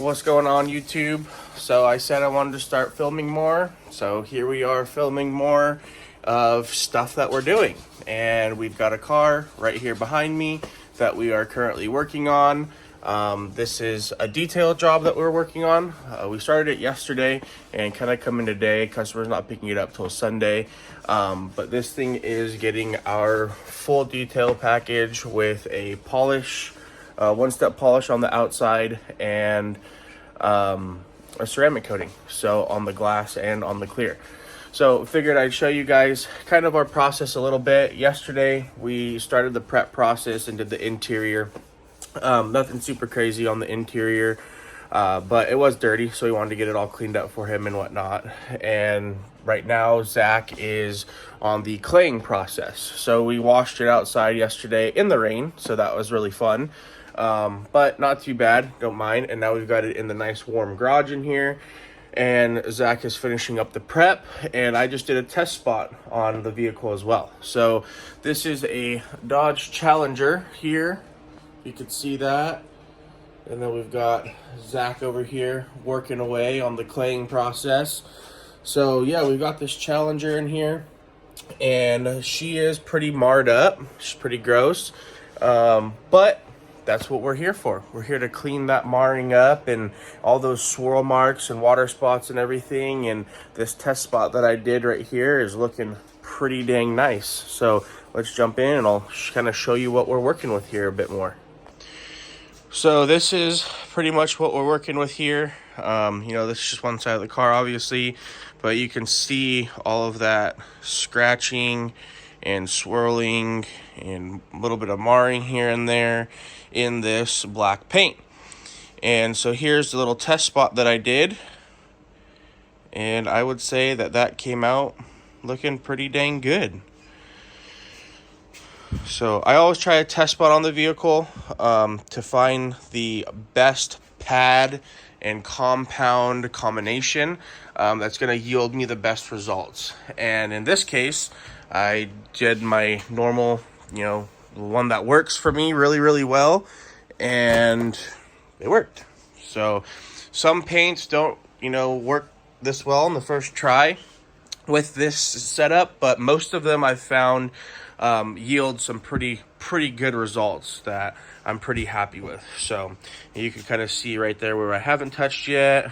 What's going on, YouTube? So I said I wanted to start filming more, so here we are filming more of stuff that we're doing. And we've got a car right here behind me that we are currently working on. This is a detail job that we're working on. We started it yesterday and kind of coming today. Customer's not picking it up till Sunday. But this thing is getting our full detail package with a polish, one-step polish on the outside, and a ceramic coating, so on the glass and on the clear. So figured I'd show you guys kind of our process a little bit. Yesterday we started the prep process and did the interior. Nothing super crazy on the interior, but it was dirty, so we wanted to get it all cleaned up for him and whatnot. And right now Zach is on the claying process. So we washed it outside yesterday in the rain, so that was really fun. But not too bad, don't mind. And now we've got it in the nice warm garage in here, and Zach is finishing up the prep, and I just did a test spot on the vehicle as well. So this is a Dodge Challenger here, you can see that. And then we've got Zach over here working away on the claying process. So yeah, we've got this Challenger in here, and she is pretty marred up. She's pretty gross, but that's what we're here for. We're here to clean that marring up and all those swirl marks and water spots and everything. And this test spot that I did right here is looking pretty dang nice. So let's jump in and I'll kind of show you what we're working with here a bit more. So this is pretty much what we're working with here. This is just one side of the car, obviously, but you can see all of that scratching and swirling and a little bit of marring here and there in this black paint. And so here's the little test spot that I did, and I would say that that came out looking pretty dang good. So I always try a test spot on the vehicle to find the best pad and compound combination that's going to yield me the best results. And in this case, I did my normal, one that works for me really, really well, and it worked. So some paints don't, work this well in the first try with this setup, but most of them I've found yield some pretty good results that I'm pretty happy with. So you can kind of see right there where I haven't touched yet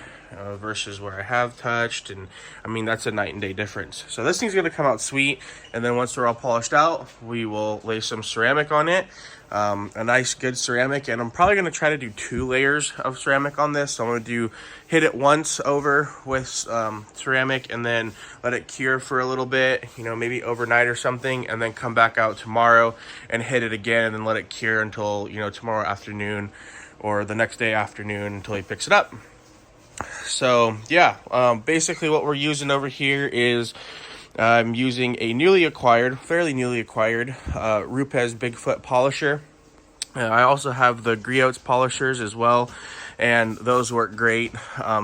versus where I have touched, and I mean, that's a night and day difference. So this thing's gonna come out sweet, and then once they're all polished out, we will lay some ceramic on it, a nice good ceramic. And I'm probably gonna try to do 2 layers of ceramic on this. So I'm gonna hit it once over with ceramic and then let it cure for a little bit, maybe overnight or something, and then come back out tomorrow and hit it again and then let it cure until tomorrow afternoon or the next day afternoon until he picks it up. So yeah, basically what we're using over here is I'm using a fairly newly acquired Rupes Bigfoot polisher. I also have the Griots polishers as well, and those work great.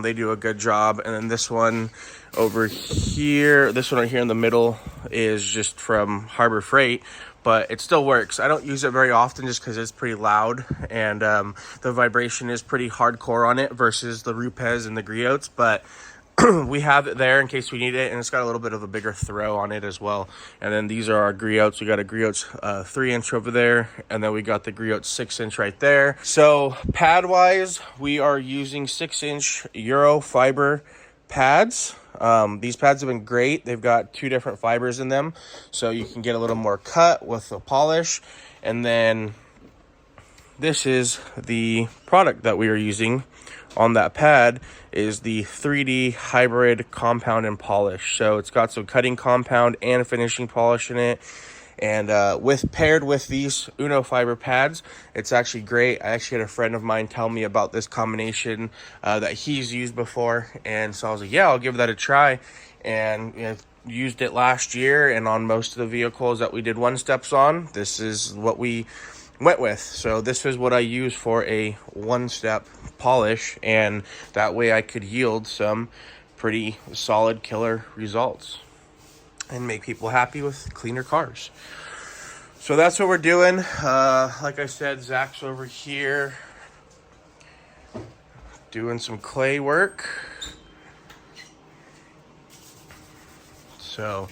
They do a good job. And then this one over here, this one right here in the middle is just from Harbor Freight, but it still works. I don't use it very often just because it's pretty loud, and the vibration is pretty hardcore on it versus the Rupes and the Griots, but we have it there in case we need it, and it's got a little bit of a bigger throw on it as well. And then these are our Griots. We got a Griots 3-inch over there, and then we got the Griots 6-inch right there. So pad wise, we are using 6-inch Euro fiber pads. These pads have been great. They've got 2 different fibers in them, so you can get a little more cut with the polish. And then this is the product that we are using on that pad, is the 3D hybrid compound and polish. So it's got some cutting compound and finishing polish in it, and paired with these Uno fiber pads, it's actually great. I actually had a friend of mine tell me about this combination that he's used before, and so I was like, yeah, I'll give that a try. And used it last year, and on most of the vehicles that we did one steps on, this is what we went with. So this is what I use for a one-step polish, and that way I could yield some pretty solid killer results and make people happy with cleaner cars. So that's what we're doing. Like I said, Zach's over here doing some clay work. So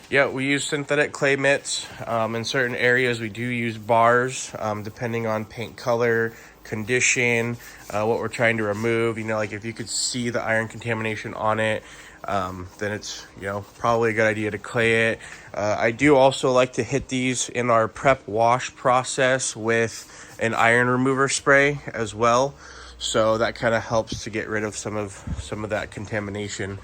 yeah, we use synthetic clay mitts. In certain areas we do use bars, depending on paint color, condition, what we're trying to remove. You know, like if you could see the iron contamination on it, then it's, you know, probably a good idea to clay it. I do also like to hit these in our prep wash process with an iron remover spray as well. So that kind of helps to get rid of some of that contamination.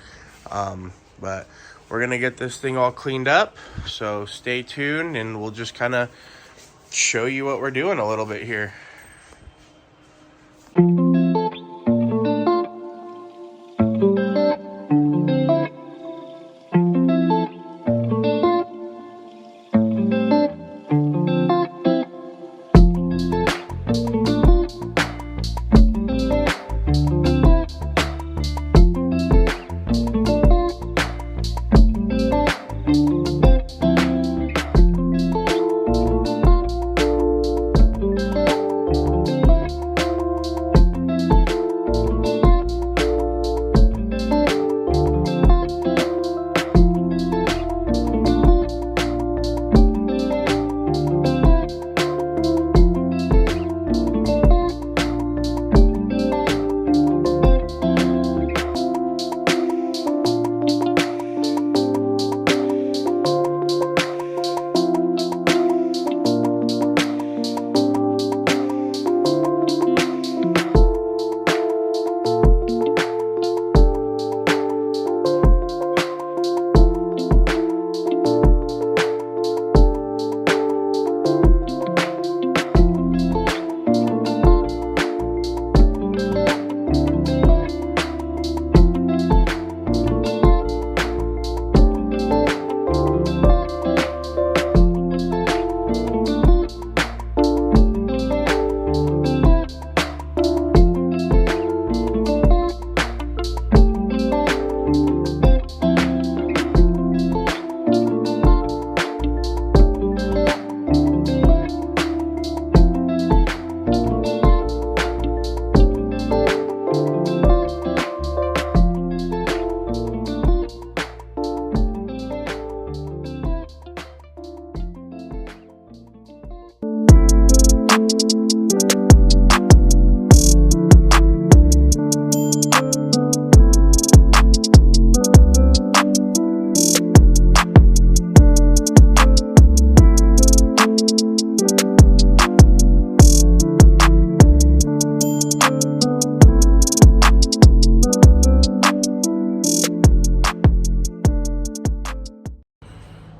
But we're gonna get this thing all cleaned up, so stay tuned and we'll just kind of show you what we're doing a little bit here.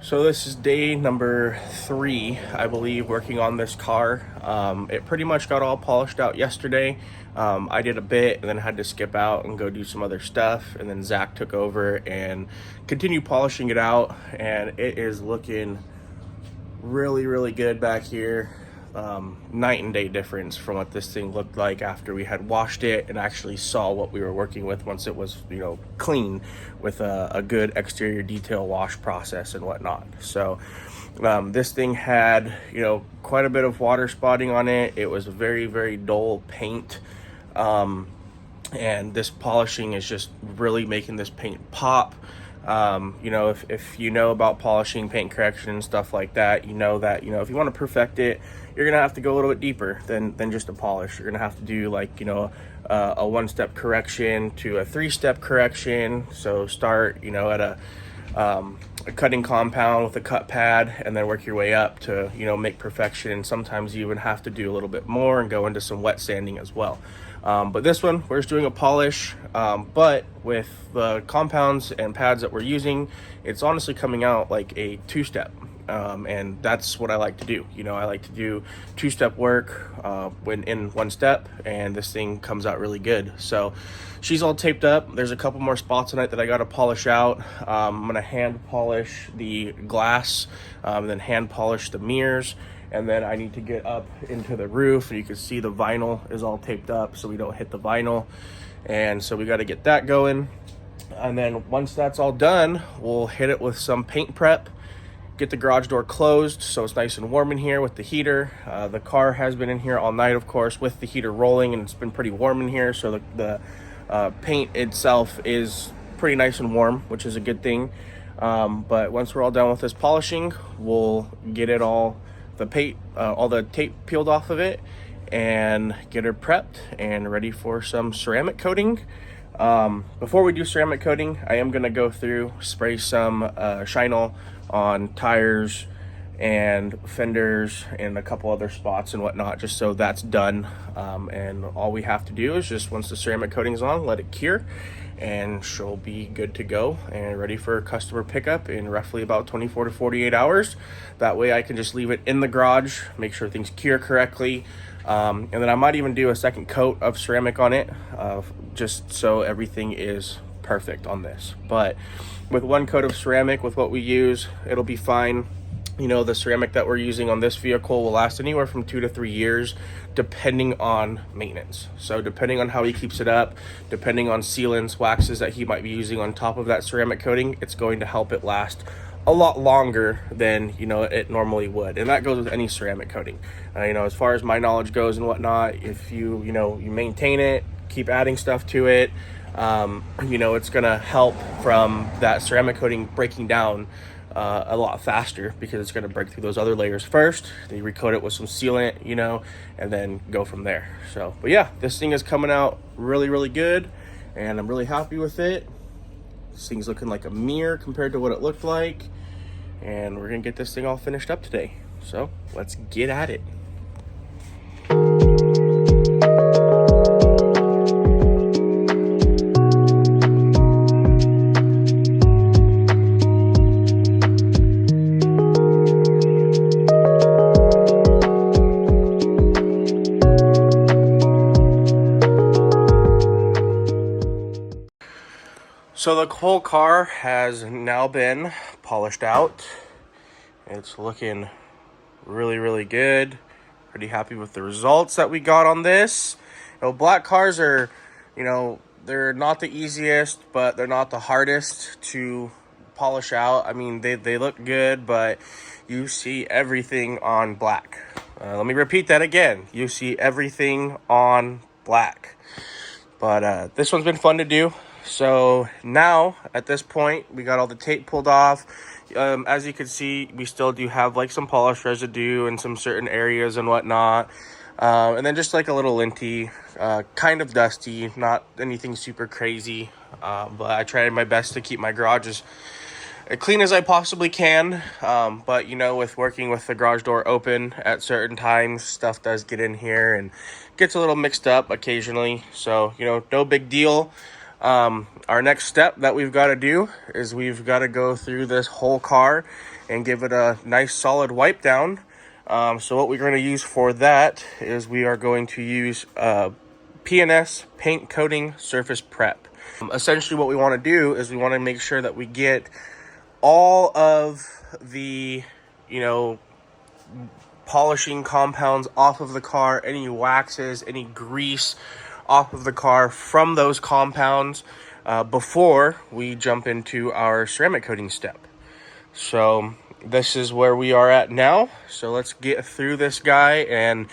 So this is day number 3, I believe, working on this car. It pretty much got all polished out yesterday. I did a bit and then had to skip out and go do some other stuff. And then Zach took over and continued polishing it out. And it is looking really, really good back here. Night and day difference from what this thing looked like after we had washed it and actually saw what we were working with once it was, you know, clean with a good exterior detail wash process and whatnot. So this thing had, you know, quite a bit of water spotting on it. It was very, very dull paint, and this polishing is just really making this paint pop. You know, if you know about polishing, paint correction and stuff like that, you know that, you know, if you want to perfect it, you're gonna have to go a little bit deeper than just a polish. You're gonna have to do, like, you know, a 1-step correction to a 3-step correction. So start, you know, at a cutting compound with a cut pad and then work your way up to, you know, make perfection. Sometimes you even have to do a little bit more and go into some wet sanding as well. But this one, we're just doing a polish, but with the compounds and pads that we're using, it's honestly coming out like a 2-step. And that's what I like to do. You know, I like to do 2-step work when in 1 step, and this thing comes out really good. So she's all taped up. There's a couple more spots on it that I got to polish out. I'm gonna hand polish the glass, and then hand polish the mirrors. And then I need to get up into the roof, and you can see the vinyl is all taped up so we don't hit the vinyl. And so we got to get that going. And then once that's all done, we'll hit it with some paint prep, get the garage door closed so it's nice and warm in here with the heater. The car has been in here all night, of course, with the heater rolling, and it's been pretty warm in here, so the paint itself is pretty nice and warm, which is a good thing. But once we're all done with this polishing, we'll get it all the tape peeled off of it and get her prepped and ready for some ceramic coating. Before we do ceramic coating, I am going to go through, spray some Shinol on tires and fenders and a couple other spots and whatnot, just so that's done. And all we have to do is just, once the ceramic coating's on, let it cure, and she'll be good to go and ready for customer pickup in roughly about 24 to 48 hours. That way I can just leave it in the garage, make sure things cure correctly. And then I might even do a second coat of ceramic on it, just so everything is perfect on this. But with one coat of ceramic, with what we use, it'll be fine. You know, the ceramic that we're using on this vehicle will last anywhere from 2 to 3 years, depending on maintenance. So depending on how he keeps it up, depending on sealants, waxes that he might be using on top of that ceramic coating, it's going to help it last a lot longer than, you know, it normally would. And that goes with any ceramic coating. You know, as far as my knowledge goes and whatnot, if you maintain it, keep adding stuff to it, you know, it's gonna help from that ceramic coating breaking down a lot faster, because it's going to break through those other layers first. Then you recoat it with some sealant, you know, and then go from there. So, but yeah, this thing is coming out really, really good, and I'm really happy with it. This thing's looking like a mirror compared to what it looked like, and we're going to get this thing all finished up today. So let's get at it. So the whole car has now been polished out. It's looking really, really good. Pretty happy with the results that we got on this. You know, black cars are, you know, they're not the easiest, but they're not the hardest to polish out. I mean, they look good, but you see everything on black. Let me repeat that again. You see everything on black. But this one's been fun to do. So now at this point, we got all the tape pulled off. As you can see, we still do have like some polish residue in some certain areas and whatnot. And then just like a little linty, kind of dusty, not anything super crazy. But I tried my best to keep my garage as clean as I possibly can. But you know, with working with the garage door open at certain times, stuff does get in here and gets a little mixed up occasionally. So, you know, no big deal. Our next step that we've got to do is we've got to go through this whole car and give it a nice solid wipe down. So what we're going to use for that is we are going to use P&S paint coating surface prep. Essentially what we want to do is we want to make sure that we get all of the, you know, polishing compounds off of the car, any waxes, any grease off of the car from those compounds before we jump into our ceramic coating step. So this is where we are at now. So let's get through this guy, and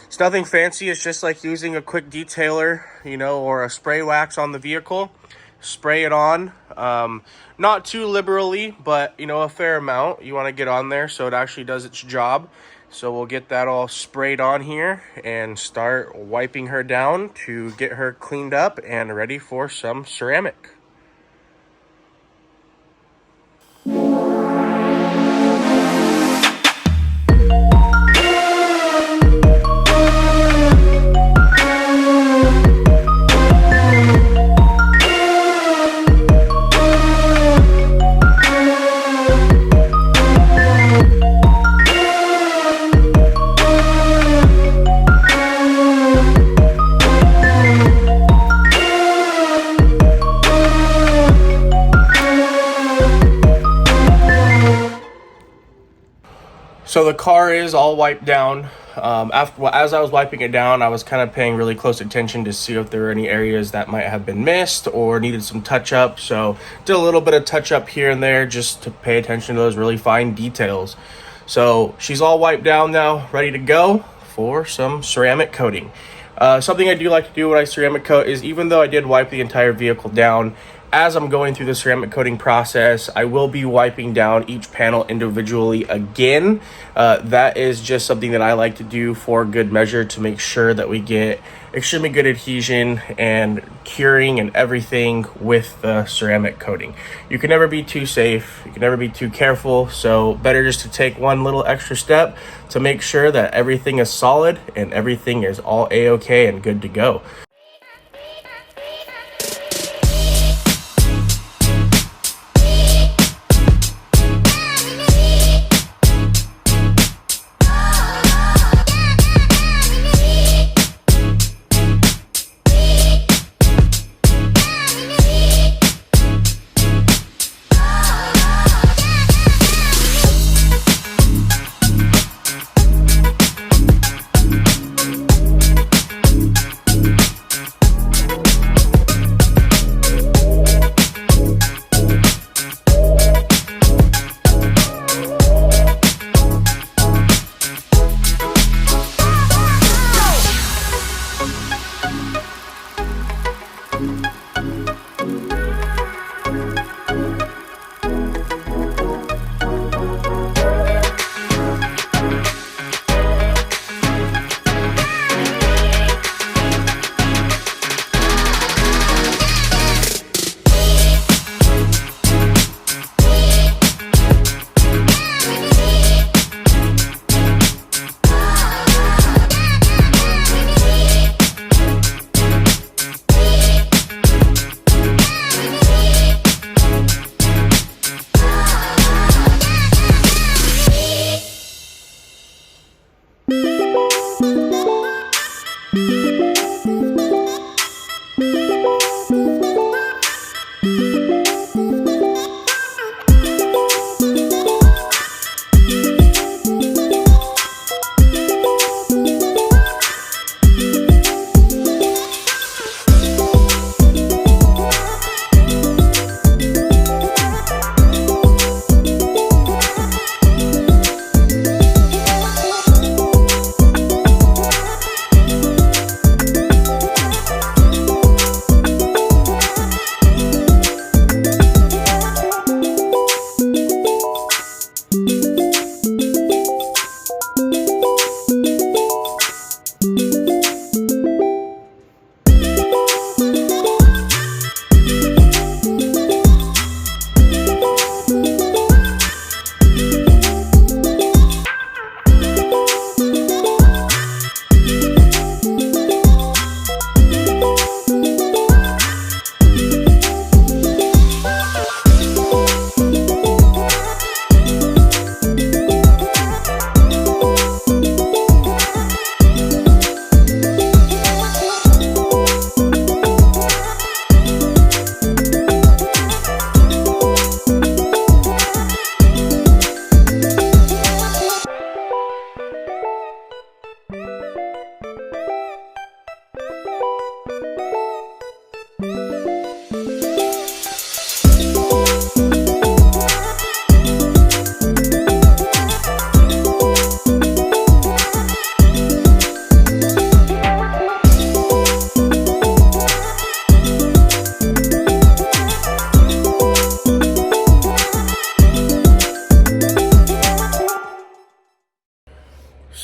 it's nothing fancy. It's just like using a quick detailer, you know, or a spray wax on the vehicle. Spray it on, not too liberally, but you know, a fair amount. You want to get on there so it actually does its job. So we'll get that all sprayed on here and start wiping her down to get her cleaned up and ready for some ceramic. So the car is all wiped down. As I was wiping it down, I was kind of paying really close attention to see if there were any areas that might have been missed or needed some touch up. So did a little bit of touch up here and there just to pay attention to those really fine details. So she's all wiped down now, ready to go for some ceramic coating. Something I do like to do when I ceramic coat is, even though I did wipe the entire vehicle down, as I'm going through the ceramic coating process, I will be wiping down each panel individually again. That is just something that I like to do for good measure to make sure that we get extremely good adhesion and curing and everything with the ceramic coating. You can never be too safe, you can never be too careful, so better just to take one little extra step to make sure that everything is solid and everything is all a-okay and good to go.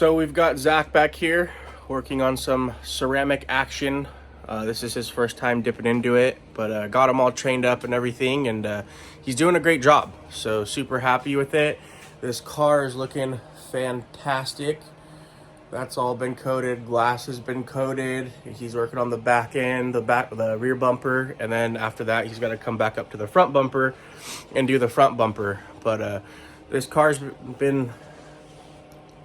So we've got Zach back here working on some ceramic action. This is his first time dipping into it, but got him all trained up and everything, and he's doing a great job. So super happy with it. This car is looking fantastic. That's all been coated. Glass has been coated. He's working on the back end, the rear bumper, and then after that, he's got to come back up to the front bumper and do the front bumper. But this car's been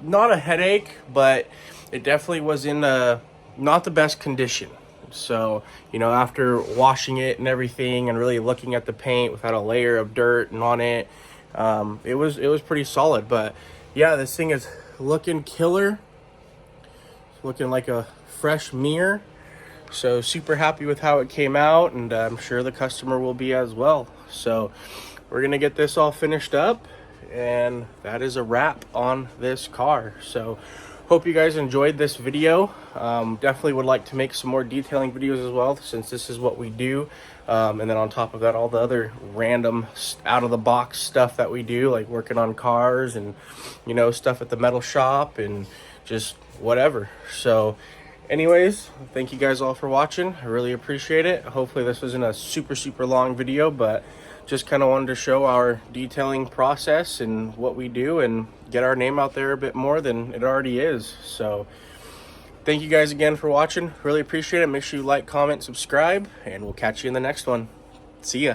not a headache, but it definitely was in not the best condition. So, you know, after washing it and everything and really looking at the paint without a layer of dirt and on it, it was pretty solid. But yeah, this thing is looking killer. looking like a fresh mirror. So super happy with how it came out, and I'm sure the customer will be as well. So we're gonna get this all finished up, and that is a wrap on this car. So hope you guys enjoyed this video. Definitely would like to make some more detailing videos as well, since this is what we do. And then on top of that, all the other random out of the box stuff that we do, like working on cars and, you know, stuff at the metal shop and just whatever. So anyways, thank you guys all for watching. I really appreciate it. Hopefully this wasn't a super long video, but just kind of wanted to show our detailing process and what we do and get our name out there a bit more than it already is. So thank you guys again for watching. Really appreciate it. Make sure you like, comment, subscribe, and we'll catch you in the next one. See ya.